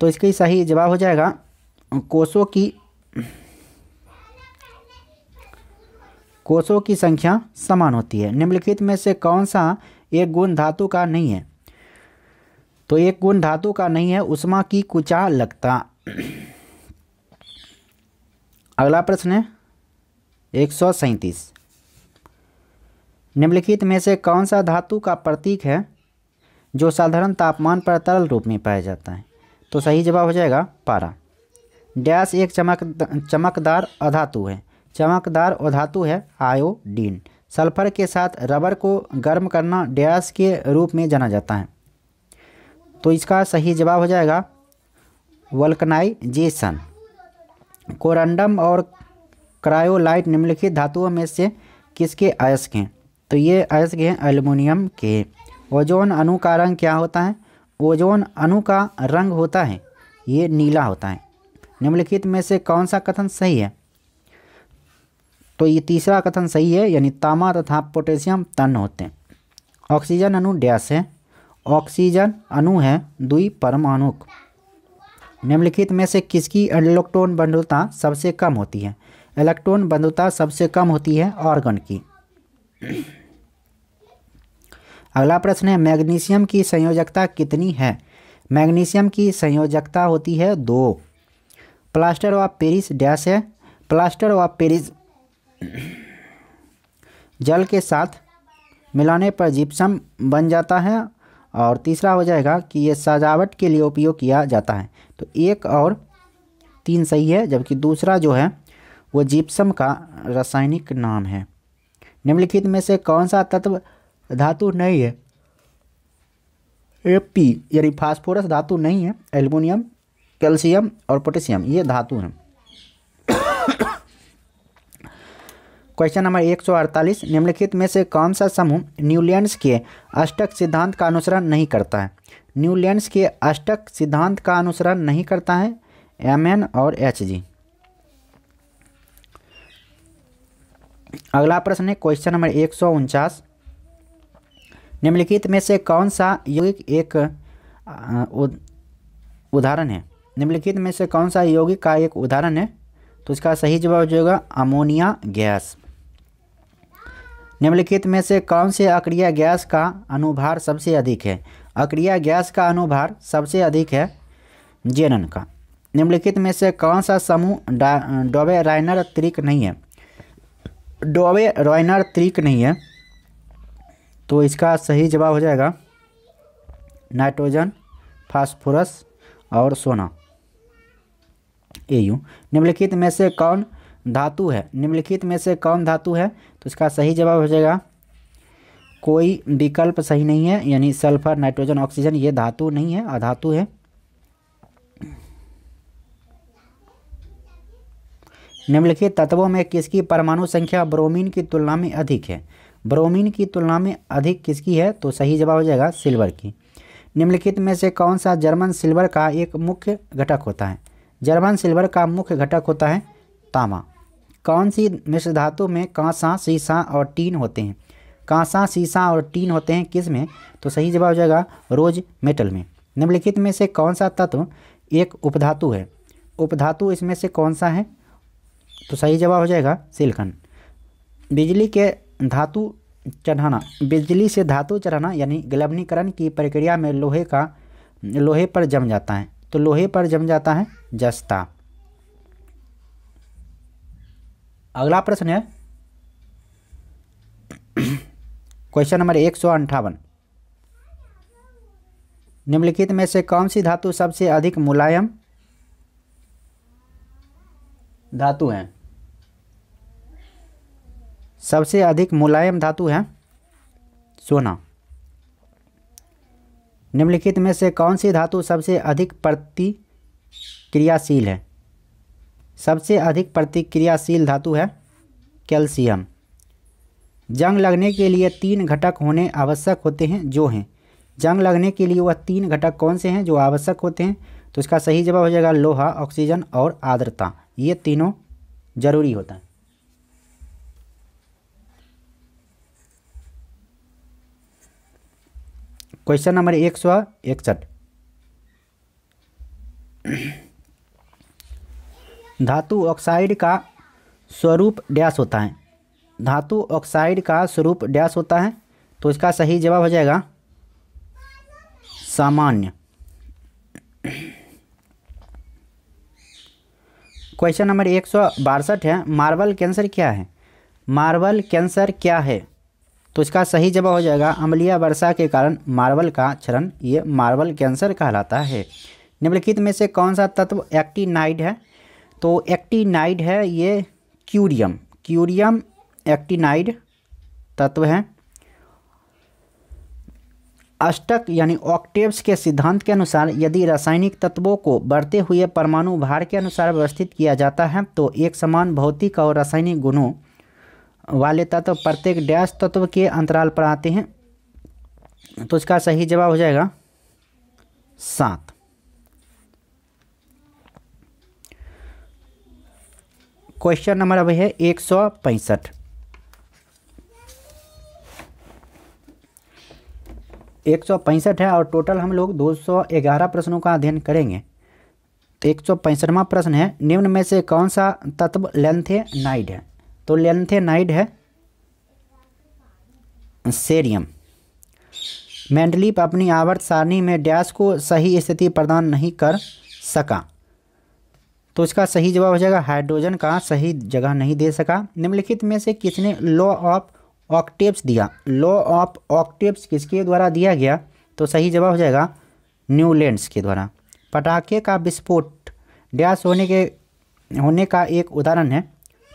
तो इसका सही जवाब हो जाएगा कोषों की संख्या समान होती है। निम्नलिखित में से कौन सा एक गुण धातु का नहीं है? तो एक गुण धातु का नहीं है उष्मा की कुचालकता। अगला प्रश्न है 137। निम्नलिखित में से कौन सा धातु का प्रतीक है जो साधारण तापमान पर तरल रूप में पाया जाता है? तो सही जवाब हो जाएगा पारा। डैश एक चमकदार अधातु है। चमकदार अधातु है आयोडीन। सल्फर के साथ रबर को गर्म करना डैश के रूप में जाना जाता है, तो इसका सही जवाब हो जाएगा वल्कनाइजेशन। कोरंडम और क्रायोलाइट निम्नलिखित धातुओं में से किसके अयस्क हैं? तो ये अयस्क हैं एल्युमिनियम के। ओजोन अणु का रंग क्या होता है? ओजोन अणु का रंग होता है ये नीला होता है। निम्नलिखित में से कौन सा कथन सही है? तो ये तीसरा कथन सही है, यानी तांबा तथा पोटेशियम तन्य होते हैं। ऑक्सीजन अणु डैश है। ऑक्सीजन अणु है द्विपरमाणुक। निम्नलिखित में से किसकी इलेक्ट्रॉन बंधुता सबसे कम होती है? इलेक्ट्रॉन बंधुता सबसे कम होती है आर्गन की। अगला प्रश्न है मैग्नीशियम की संयोजकता कितनी है? मैग्नीशियम की संयोजकता होती है 2। प्लास्टर ऑफ पेरिस डैश है। प्लास्टर ऑफ पेरिस जल के साथ मिलाने पर जिप्सम बन जाता है। और तीसरा हो जाएगा कि ये सजावट के लिए उपयोग किया जाता है। तो 1 और 3 सही है, जबकि दूसरा जो है वो जिप्सम का रासायनिक नाम है। निम्नलिखित में से कौन सा तत्व धातु नहीं है? Fe यानी फास्फोरस धातु नहीं है। एल्युमिनियम, कैल्शियम और पोटेशियम ये धातु हैं। Question number 148। निम्नलिखित में से कौन सा समूह न्यूलैंड्स के अष्टक सिद्धांत का अनुसरण नहीं करता है? न्यूलैंड्स के अष्टक सिद्धांत का अनुसरण नहीं करता है Mn और Hg। अगला प्रश्न है क्वेश्चन नंबर 149। निम्नलिखित में से कौन सा यौगिक एक उदाहरण है? निम्नलिखित में से कौन सा यौगिक का एक उदाहरण है? तो इसका सही जवाब हो जाएगा अमोनिया गैस। निम्नलिखित में से कौन से अक्रिय गैस का अनुभार सबसे अधिक है? अक्रिय गैस का अनुभार सबसे अधिक है जेनन का। निम्नलिखित में से कौन सा समूह डोबे-रायनर त्रिक नहीं है? डोबे-रायनर त्रिक नहीं है, तो इसका सही जवाब हो जाएगा नाइट्रोजन, फास्फोरस और सोना Au। निम्नलिखित में से कौन धातु है? निम्नलिखित में से कौन धातु है? तो इसका सही जवाब हो जाएगा कोई विकल्प सही नहीं है, यानी सल्फर, नाइट्रोजन, ऑक्सीजन ये धातु नहीं है, अधातु है। निम्नलिखित तत्वों में किसकी परमाणु संख्या ब्रोमीन की तुलना में अधिक है? ब्रोमीन की तुलना में अधिक किसकी है? तो सही जवाब हो जाएगा सिल्वर की। निम्नलिखित में से कौन सा जर्मन सिल्वर का एक मुख्य घटक होता है? जर्मन सिल्वर का मुख्य घटक होता है तांबा। कौन सी मिश्र धातु में कांसा, सीसा और टीन होते हैं? कांसा, सीसा और टीन होते हैं किस में? तो सही जवाब हो जाएगा रोज मेटल में। निम्नलिखित में से कौन सा तत्व एक उपधातु है? उपधातु इसमें से कौन सा है? तो सही जवाब हो जाएगा सिलिकॉन। बिजली से धातु चढ़ाना यानी गलवनीकरण की प्रक्रिया में लोहे पर जम जाता है, तो लोहे पर जम जाता है जस्ता। अगला प्रश्न है क्वेश्चन नंबर 158। निम्नलिखित में से कौन सी धातु सबसे अधिक मुलायम धातु है? सबसे अधिक मुलायम धातु है सोना। निम्नलिखित में से कौन सी धातु सबसे अधिक प्रतिक्रियाशील है? सबसे अधिक प्रतिक्रियाशील धातु है कैल्शियम। जंग लगने के लिए 3 घटक होने आवश्यक होते हैं जो हैं, जंग लगने के लिए वह 3 घटक कौन से हैं जो आवश्यक होते हैं? तो इसका सही जवाब हो जाएगा लोहा, ऑक्सीजन और आर्द्रता। ये तीनों जरूरी होता है। Question number 161। धातु ऑक्साइड का स्वरूप डैश होता है। धातु ऑक्साइड का स्वरूप डैश होता है। तो इसका सही जवाब हो जाएगा सामान्य। क्वेश्चन नंबर 162 है, मार्बल कैंसर क्या है? मार्बल कैंसर क्या है? तो इसका सही जवाब हो जाएगा अम्लीय वर्षा के कारण मार्बल का क्षरण, ये मार्बल कैंसर कहलाता है। निम्नलिखित में से कौन सा तत्व एक्टिनाइड है? तो एक्टिनाइड है ये क्यूरियम। क्यूरियम एक्टिनाइड तत्व है। अष्टक यानी ऑक्टेव्स के सिद्धांत के अनुसार यदि रासायनिक तत्वों को बढ़ते हुए परमाणु भार के अनुसार व्यवस्थित किया जाता है तो एक समान भौतिक और रासायनिक गुणों वाले तत्व प्रत्येक डैश तत्व के अंतराल पर आते हैं। तो इसका सही जवाब हो जाएगा 7। क्वेश्चन नंबर अब है 165। 165 है और टोटल हम लोग 211 प्रश्नों का अध्ययन करेंगे। तो 165वां प्रश्न है, निम्न में से कौन सा तत्व लेंथेनाइड है? तो लेंथेनाइड है सेरियम। मेंडलीफ अपनी आवर्त सारणी में डैश को सही स्थिति प्रदान नहीं कर सका। तो इसका सही जवाब हो जाएगा हाइड्रोजन का सही जगह नहीं दे सका। निम्नलिखित में से किसने लॉ ऑफ ऑक्टेव्स दिया? लॉ ऑफ ऑक्टेव्स किसके द्वारा दिया गया? तो सही जवाब हो जाएगा न्यूलैंड्स के द्वारा। पटाखे का विस्फोट डैश होने का एक उदाहरण है।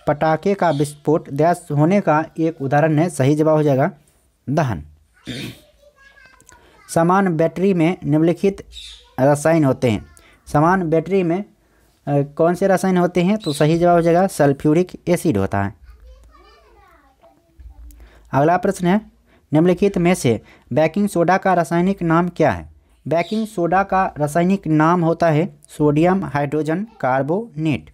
पटाखे का विस्फोट डैश होने का एक उदाहरण है। सही जवाब हो जाएगा दहन। समान बैटरी में निम्नलिखित रसायन होते हैं। समान बैटरी में कौन से रसायन होते हैं? तो सही जवाब हो जाएगा सल्फ्यूरिक एसिड होता है। अगला प्रश्न है, निम्नलिखित में से बेकिंग सोडा का रासायनिक नाम क्या है? बेकिंग सोडा का रासायनिक नाम होता है सोडियम हाइड्रोजन कार्बोनेट।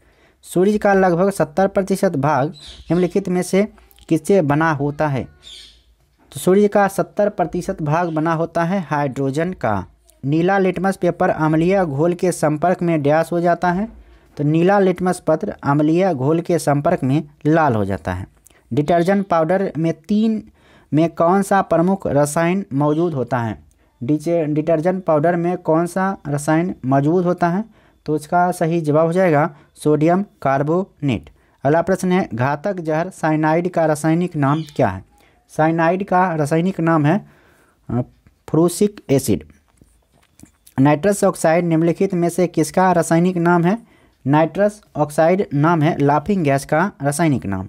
सूर्य का लगभग 70% भाग निम्नलिखित में से किससे बना होता है? तो सूर्य का 70% भाग बना होता है हाइड्रोजन का। नीला लिटमस पेपर अम्लीय घोल के संपर्क में डैश हो जाता है। तो नीला लिटमस पत्र अम्लीय घोल के संपर्क में लाल हो जाता है। डिटर्जेंट पाउडर में 3 में कौन सा प्रमुख रसायन मौजूद होता है? डिटर्जेंट पाउडर में कौन सा रसायन मौजूद होता है? तो इसका सही जवाब हो जाएगा सोडियम कार्बोनेट। अगला प्रश्न है, घातक जहर साइनाइड का रासायनिक नाम क्या है? साइनाइड का रासायनिक नाम है फ्रूसिक एसिड। नाइट्रस ऑक्साइड निम्नलिखित में से किसका रासायनिक नाम है? नाइट्रस ऑक्साइड नाम है लाफिंग गैस का रासायनिक नाम।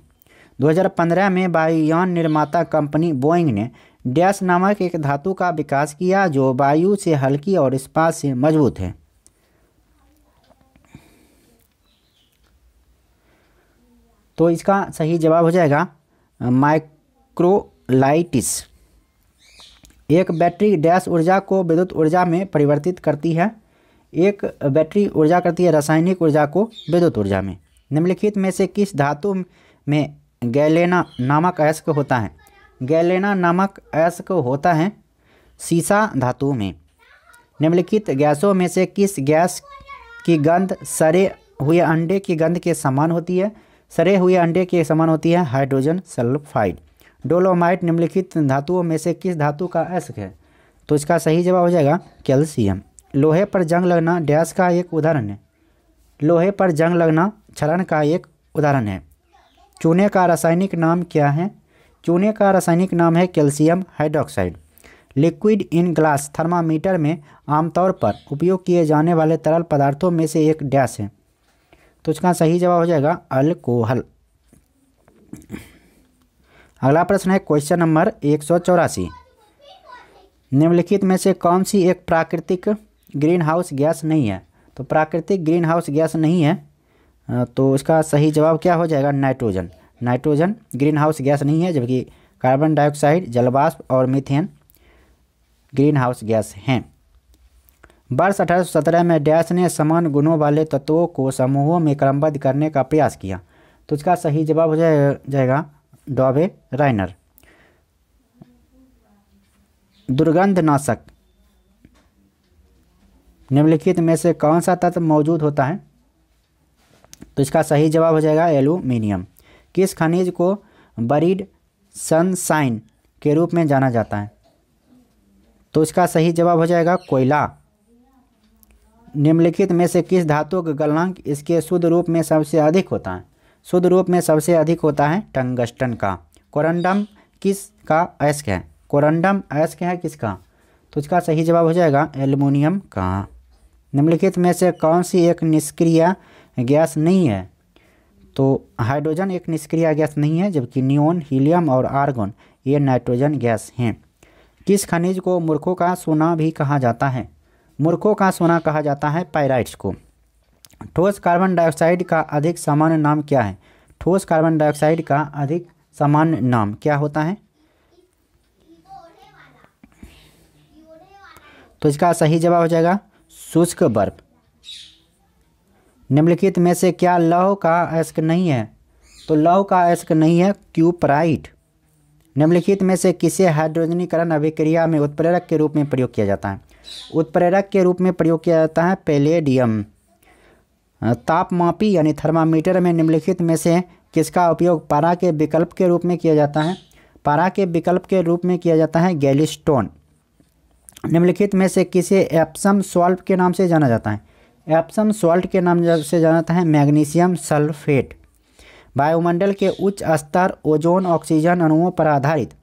2015 में वायुयान निर्माता कंपनी बोइंग ने डैश नामक एक धातु का विकास किया जो वायु से हल्की और इस्पात से मजबूत है। तो इसका सही जवाब हो जाएगा माइक्रोलाइटिस। एक बैटरी डैश ऊर्जा को विद्युत ऊर्जा में परिवर्तित करती है। एक बैटरी ऊर्जा करती है रासायनिक ऊर्जा को विद्युत ऊर्जा में। निम्नलिखित में से किस धातु में गैलेना नामक अयस्क होता है? गैलेना नामक अयस्क होता है सीसा धातु में। निम्नलिखित गैसों में से किस गैस की गंध सड़े हुए अंडे की गंध के समान होती है? सड़े हुए अंडे के समान होती है हाइड्रोजन सल्फाइड। डोलोमाइट निम्नलिखित धातुओं में से किस धातु का अयस्क है? तो इसका सही जवाब हो जाएगा कैल्शियम। लोहे पर जंग लगना डैश का एक उदाहरण है। लोहे पर जंग लगना क्षरण का एक उदाहरण है। चूने का रासायनिक नाम क्या है? चूने का रासायनिक नाम है calcium hydroxide. Liquid in glass thermometer में आमतौर पर उपयोग किए जाने वाले तरल पदार्थों में से एक डैश है। तो इसका सही जवाब हो जाएगा अल्कोहल। अगला प्रश्न है क्वेश्चन नंबर 184। निम्नलिखित में से कौन सी एक प्राकृतिक ग्रीन हाउस गैस नहीं है? तो प्राकृतिक ग्रीन हाउस गैस नहीं है, तो इसका सही जवाब क्या हो जाएगा? Nitrogen. Nitrogen green house gas नहीं है, जबकि कार्बन डाइऑक्साइड, जलवाष्प और मीथेन ग्रीन हाउस गैस हैं। वर्ष 1817 में डैश ने समान गुणों वाले तत्वों को समूहों में क्रमबद्ध करने का प्रयास किया। तो इसका सही जवाब हो जाएगा डॉबे राइनर। दुर्गंधनाशक निम्नलिखित में से कौन सा तत्व मौजूद होता है? तो इसका सही जवाब हो जाएगा एल्यूमिनियम। किस खनिज को बरीड सनशाइन के रूप में जाना जाता है? तो इसका सही जवाब हो जाएगा कोयला। निम्नलिखित में से किस धातु का गलनांक इसके शुद्ध रूप में सबसे अधिक होता है? शुद्ध रूप में सबसे अधिक होता है टंगस्टन का। कोरंडम किसका अयस्क है? कोरंडम अयस्क है किसका? तो इसका सही जवाब हो जाएगा एल्युमिनियम का। निम्नलिखित में से कौन सी एक निष्क्रिय गैस नहीं है? तो हाइड्रोजन एक निष्क्रिय गैस नहीं है, जबकि नियोन, हीलियम और आर्गन ये नाइट्रोजन गैस हैं। किस खनिज को मूर्खों का सोना भी कहा जाता है? मूर्खों का सोना कहा जाता है पाइराइट्स को। ठोस कार्बन डाइऑक्साइड का अधिक सामान्य नाम क्या है? ठोस कार्बन डाइऑक्साइड का अधिक सामान्य नाम क्या होता है? तो इसका सही जवाब हो जाएगा शुष्क बर्फ। निम्नलिखित में से क्या लौह का अयस्क नहीं है? तो लौह का अयस्क नहीं है क्यूपराइट। निम्नलिखित में से किसे हाइड्रोजनीकरण अभिक्रिया में उत्प्रेरक के रूप में प्रयोग किया जाता है? उत्प्रेरक के रूप में प्रयोग किया जाता है पैलेडियम। तापमापी यानी थर्मामीटर में निम्नलिखित में से किसका उपयोग पारा के विकल्प के रूप में किया जाता है? पारा के विकल्प के रूप में किया जाता है गैलिस्टोन। निम्नलिखित में से किसे एप्सम सॉल्ट के नाम से जाना जाता है? एप्सम सॉल्ट के नाम से जाना जाता है मैग्नीशियम सल्फेट। वायुमंडल के उच्च स्तर ओजोन ऑक्सीजन अणुओं पर आधारित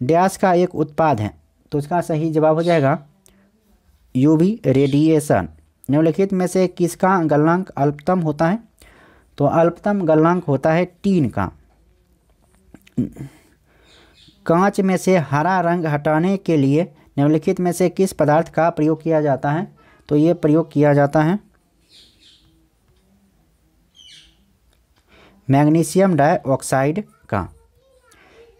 डैश का एक उत्पाद है। तो इसका सही जवाब हो जाएगा यूवी रेडिएशन। निम्नलिखित में से किसका गलनांक अल्पतम होता है? तो अल्पतम गलनांक होता है टीन का। कांच में से हरा रंग हटाने के लिए निम्नलिखित में से किस पदार्थ का प्रयोग किया जाता है? तो ये प्रयोग किया जाता है मैग्नीशियम डाइऑक्साइड का।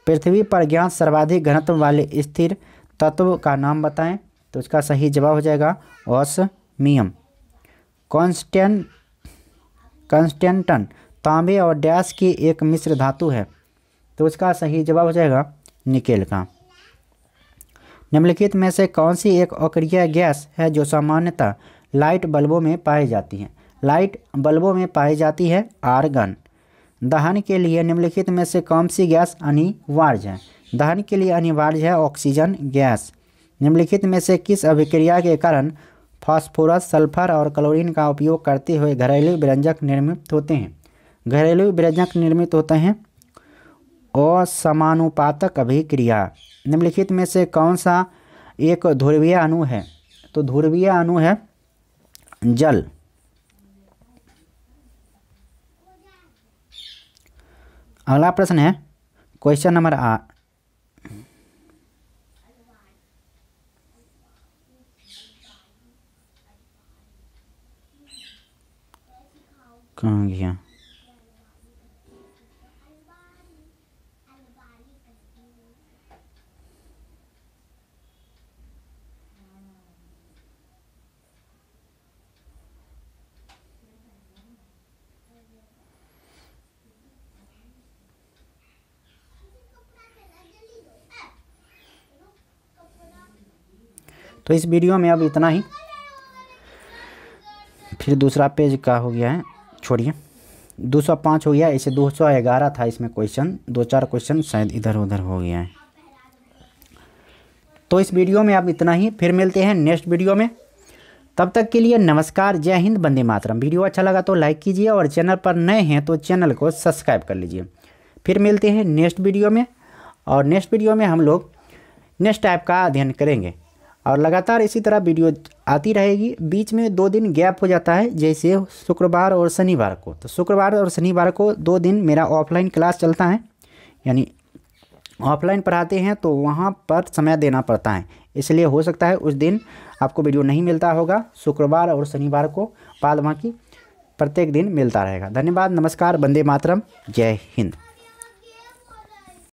पृथ्वी पर ज्ञात सर्वाधिक घनत्व वाले स्थिर तत्व का नाम बताएं। तो इसका सही जवाब हो जाएगा ऑस्मियम। कांस्टेंटन तांबे और डैश की एक मिश्र धातु है। तो इसका सही जवाब हो जाएगा निकेल का। निम्नलिखित में से कौन सी एक अक्रिय गैस है जो सामान्यतः लाइट बल्बों में पाई जाती है? लाइट बल्बों में पाई जाती है आर्गन। दहन के लिए निम्नलिखित में से कौन सी गैस अनिवार्य है? दहन के लिए अनिवार्य है ऑक्सीजन गैस। निम्नलिखित में से किस अभिक्रिया के कारण फास्फोरस, सल्फर और क्लोरीन का उपयोग करते हुए घरेलू व्यंजक निर्मित होते हैं? घरेलू व्यंजक निर्मित होते हैं असमानुपातक अभिक्रिया। निम्नलिखित में से कौन सा एक ध्रुवीय अणु है? तो ध्रुवीय अणु है जल। अगला प्रश्न है क्वेश्चन नंबर 8। कहाँ गया? तो इस वीडियो में अब इतना ही। फिर दूसरा पेज का हो गया है, छोड़िए 205 हो गया, इसे 211 था इसमें क्वेश्चन, 2-4 क्वेश्चन शायद इधर उधर हो गया है। तो इस वीडियो में अब इतना ही, फिर मिलते हैं नेक्स्ट वीडियो में। तब तक के लिए नमस्कार, जय हिंद, वंदे मातरम। वीडियो अच्छा लगा तो लाइक कीजिए और चैनल पर नए हैं तो चैनल को सब्सक्राइब कर लीजिए। फिर मिलते हैं नेक्स्ट वीडियो में, और नेक्स्ट वीडियो में हम लोग नेक्स्ट टाइप का अध्ययन करेंगे और लगातार इसी तरह वीडियो आती रहेगी। बीच में 2 दिन गैप हो जाता है, जैसे शुक्रवार और शनिवार को। तो शुक्रवार और शनिवार को 2 दिन मेरा ऑफलाइन क्लास चलता है, यानी ऑफलाइन पढ़ाते हैं तो वहाँ पर समय देना पड़ता है, इसलिए हो सकता है उस दिन आपको वीडियो नहीं मिलता होगा। शुक्रवार और शनिवार को बाद बाकी प्रत्येक दिन मिलता रहेगा। धन्यवाद, नमस्कार, वंदे मातरम, जय हिंद।